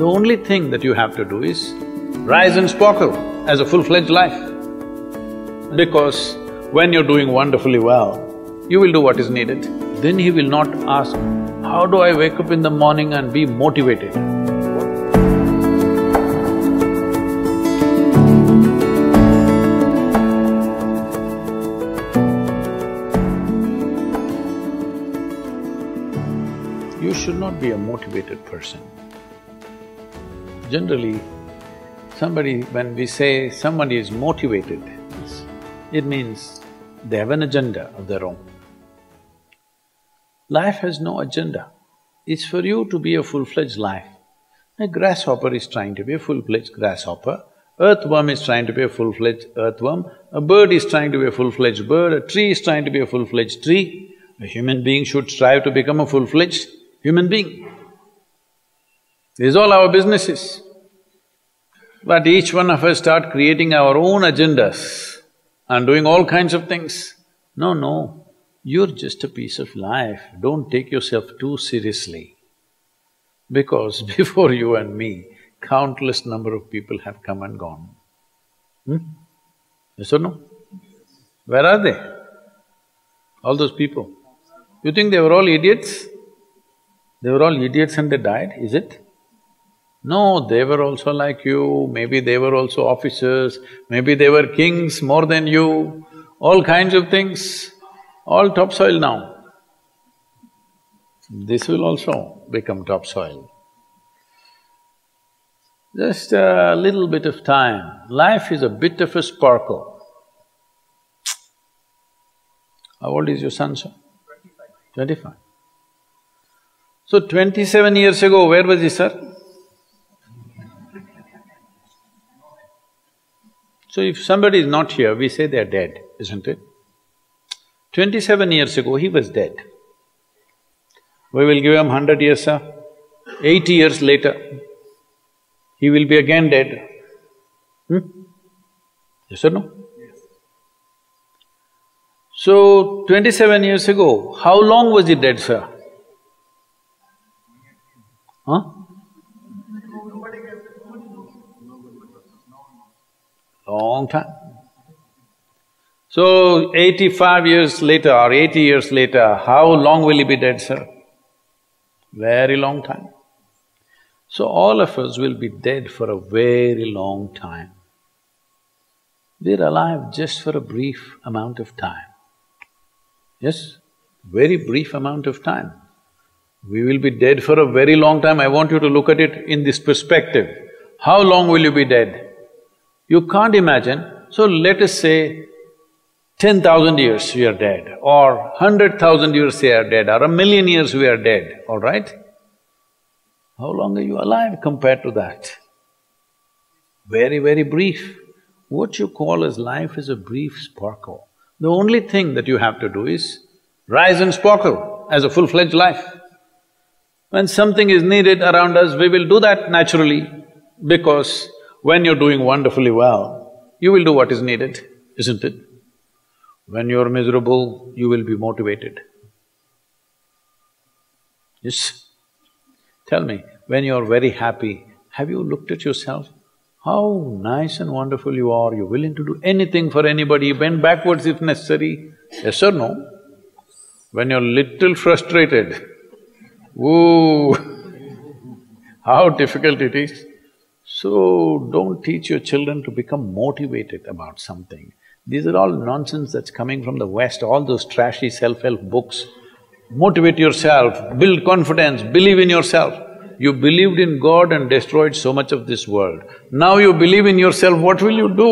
The only thing that you have to do is rise and sparkle as a full-fledged life. Because when you're doing wonderfully well, you will do what is needed. Then he will not ask, how do I wake up in the morning and be motivated? You should not be a motivated person. Generally, when we say somebody is motivated, it means they have an agenda of their own. Life has no agenda. It's for you to be a full-fledged life. A grasshopper is trying to be a full-fledged grasshopper, earthworm is trying to be a full-fledged earthworm, a bird is trying to be a full-fledged bird, a tree is trying to be a full-fledged tree. A human being should strive to become a full-fledged human being. This is all our business is. But each one of us start creating our own agendas and doing all kinds of things. No, you're just a piece of life, don't take yourself too seriously. Because before you and me, countless number of people have come and gone. Yes or no? Where are they? All those people. You think they were all idiots? They were all idiots and they died, is it? No, they were also like you, maybe they were also officers, maybe they were kings more than you, all kinds of things, all topsoil now. This will also become topsoil. Just a little bit of time, life is a bit of a sparkle. How old is your son, sir? 25. So 27 years ago, where was he, sir? So if somebody is not here, we say they're dead, isn't it? 27 years ago, he was dead. We will give him 100 years, sir. 80 years later, he will be again dead. Yes or no? Yes. So, 27 years ago, how long was he dead, sir? Huh? Long time. So, 85 years later or 80 years later, how long will he be dead, sir? Very long time. So, all of us will be dead for a very long time. We're alive just for a brief amount of time. Yes, very brief amount of time. We will be dead for a very long time. I want you to look at it in this perspective. How long will you be dead? You can't imagine, so let us say 10,000 years we are dead, or 100,000 years we are dead, or 1,000,000 years we are dead, all right? How long are you alive compared to that? Very, very brief. What you call as life is a brief sparkle. The only thing that you have to do is rise and sparkle as a full-fledged life. When something is needed around us, we will do that naturally, because when you're doing wonderfully well, you will do what is needed, isn't it? When you're miserable, you will be motivated. Yes? Tell me, when you're very happy, have you looked at yourself? How nice and wonderful you are, you're willing to do anything for anybody, bend backwards if necessary. Yes or no? When you're little frustrated, woo, how difficult it is. So, don't teach your children to become motivated about something. These are all nonsense that's coming from the West, all those trashy self-help books. Motivate yourself, build confidence, believe in yourself. You believed in God and destroyed so much of this world. Now you believe in yourself, what will you do?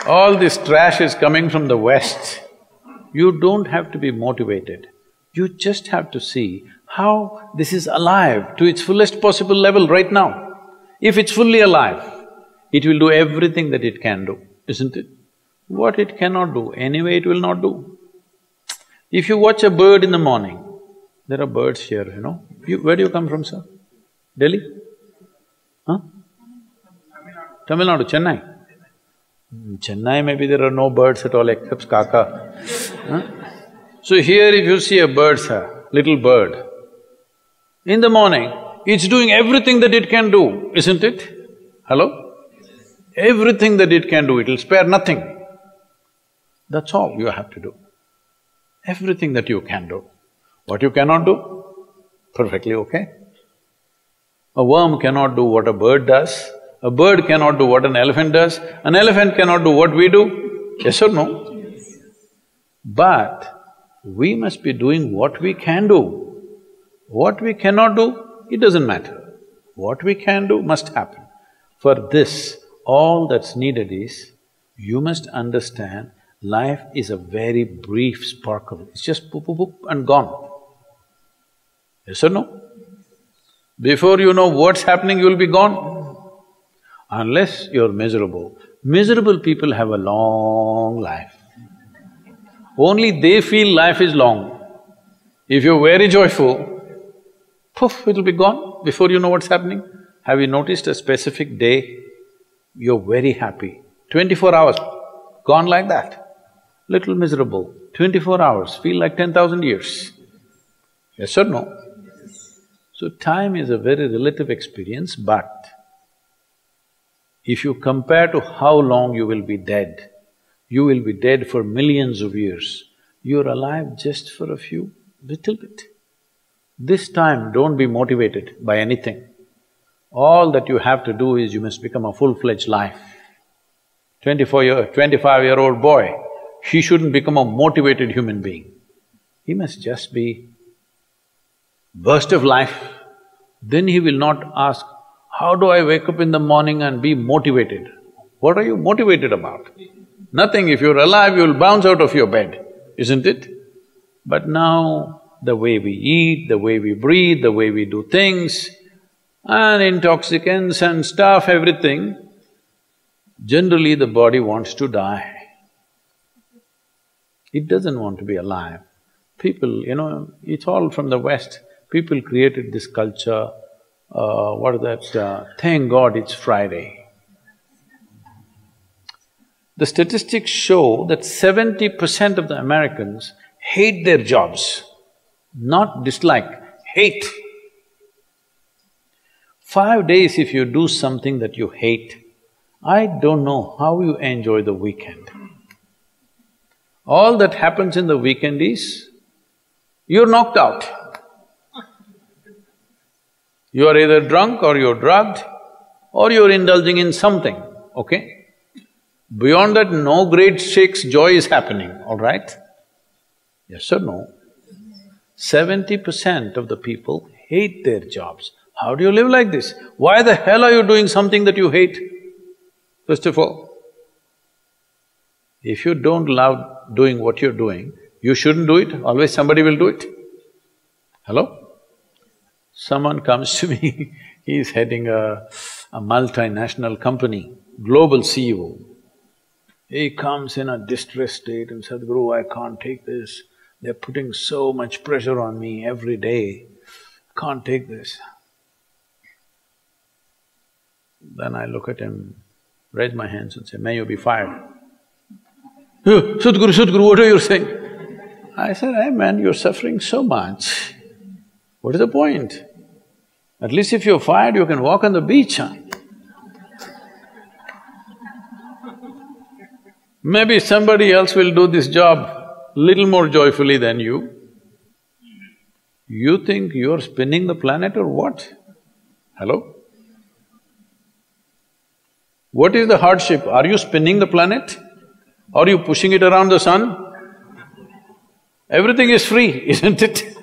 All this trash is coming from the West. You don't have to be motivated. You just have to see how this is alive to its fullest possible level right now. If it's fully alive, it will do everything that it can do, isn't it? What it cannot do, anyway it will not do. If you watch a bird in the morning, there are birds here, you know. Where do you come from, sir? Delhi? Huh? Tamil Nadu, Chennai? Chennai maybe there are no birds at all except kaka. Huh? So here if you see a bird, sir, little bird, in the morning, it's doing everything that it can do, isn't it? Hello? Everything that it can do, it'll spare nothing. That's all you have to do. Everything that you can do. What you cannot do, perfectly okay. A worm cannot do what a bird does, a bird cannot do what an elephant does, an elephant cannot do what we do, yes or no? But we must be doing what we can do. What we cannot do, it doesn't matter. What we can do must happen. For this, all that's needed is, you must understand, life is a very brief sparkle, it's just poop, poop, poop and gone. Yes or no? Before you know what's happening, you'll be gone. Unless you're miserable. Miserable people have a long life. Only they feel life is long. If you're very joyful, poof, it'll be gone before you know what's happening. Have you noticed a specific day, you're very happy, 24 hours, gone like that. Little miserable, 24 hours, feel like 10,000 years. Yes or no? So time is a very relative experience, but if you compare to how long you will be dead, you will be dead for millions of years. You're alive just for a few, little bit. This time, don't be motivated by anything. All that you have to do is you must become a full-fledged life. 25-year-old boy, he shouldn't become a motivated human being. He must just be burst of life. Then he will not ask, how do I wake up in the morning and be motivated? What are you motivated about? Nothing. If you're alive, you'll bounce out of your bed, isn't it? But now, the way we eat, the way we breathe, the way we do things, and intoxicants and stuff, everything, generally the body wants to die. It doesn't want to be alive. People, it's all from the West. People created this culture, thank God it's Friday. The statistics show that 70% of the Americans hate their jobs, not dislike, hate. 5 days if you do something that you hate, I don't know how you enjoy the weekend. All that happens in the weekend is, you're knocked out. You are either drunk or you're drugged or you're indulging in something, okay? Beyond that, no great shakes joy is happening, all right? Yes or no? 70% of the people hate their jobs. How do you live like this? Why the hell are you doing something that you hate? First of all, if you don't love doing what you're doing, you shouldn't do it, always somebody will do it. Hello? Someone comes to me, he's heading a multinational company, global CEO. He comes in a distressed state and said, Sadhguru, I can't take this. They're putting so much pressure on me every day. I can't take this. Then I look at him, raise my hands and say, may you be fired. Sadhguru, Sadhguru, what are you saying? I said, hey man, you're suffering so much. What is the point? At least if you're fired, you can walk on the beach, huh? Maybe somebody else will do this job little more joyfully than you. You think you're spinning the planet or what? Hello? What is the hardship? Are you spinning the planet? Are you pushing it around the sun? Everything is free, isn't it?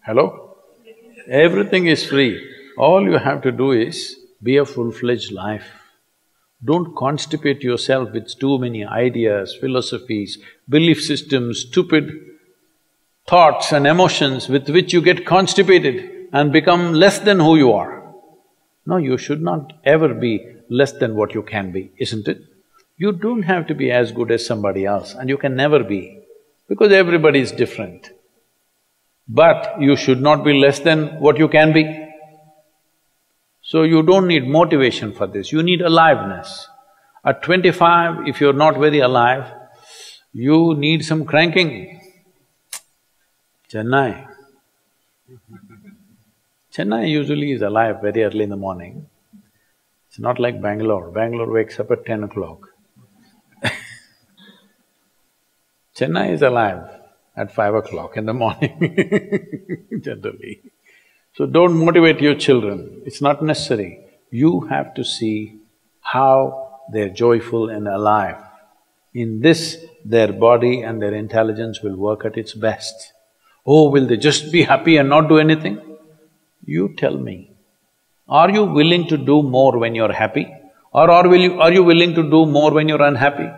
Hello? Everything is free. All you have to do is be a full-fledged life. Don't constipate yourself with too many ideas, philosophies, belief systems, stupid thoughts and emotions with which you get constipated and become less than who you are. No, you should not ever be less than what you can be, isn't it? You don't have to be as good as somebody else, and you can never be, because everybody is different. But you should not be less than what you can be. So you don't need motivation for this, you need aliveness. At 25, if you're not very alive, you need some cranking. Chennai. Chennai usually is alive very early in the morning. It's not like Bangalore. Bangalore wakes up at 10 o'clock. Chennai is alive at 5 o'clock in the morning, generally. So don't motivate your children, it's not necessary. You have to see how they're joyful and alive. In this, their body and their intelligence will work at its best. Oh, will they just be happy and not do anything? You tell me, are you willing to do more when you're happy? Or are you willing to do more when you're unhappy?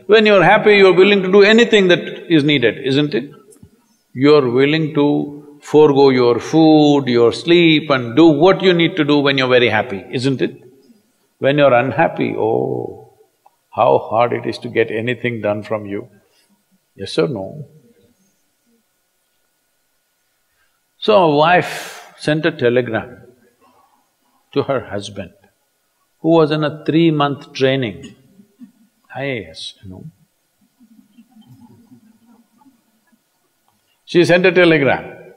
When you're happy, you're willing to do anything that is needed, isn't it? You're willing to forego your food, your sleep and do what you need to do when you're very happy, isn't it? When you're unhappy, oh, how hard it is to get anything done from you. Yes or no? So a wife sent a telegram to her husband, who was in a 3-month training, IAS, you know. She sent a telegram,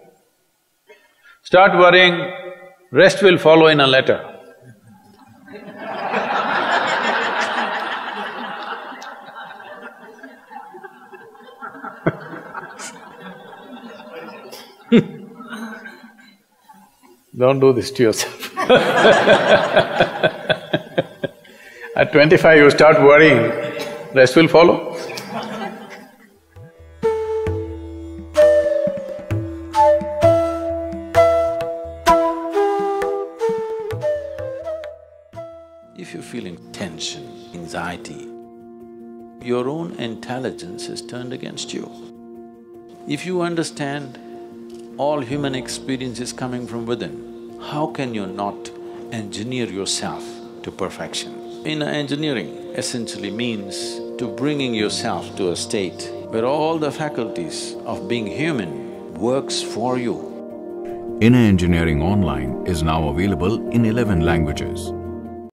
start worrying, rest will follow in a letter. Don't do this to yourself. At 25 you start worrying, rest will follow. If you're feeling tension, anxiety, your own intelligence is turned against you. If you understand all human experience is coming from within, how can you not engineer yourself to perfection? Inner engineering essentially means to bringing yourself to a state where all the faculties of being human works for you. Inner Engineering Online is now available in 11 languages.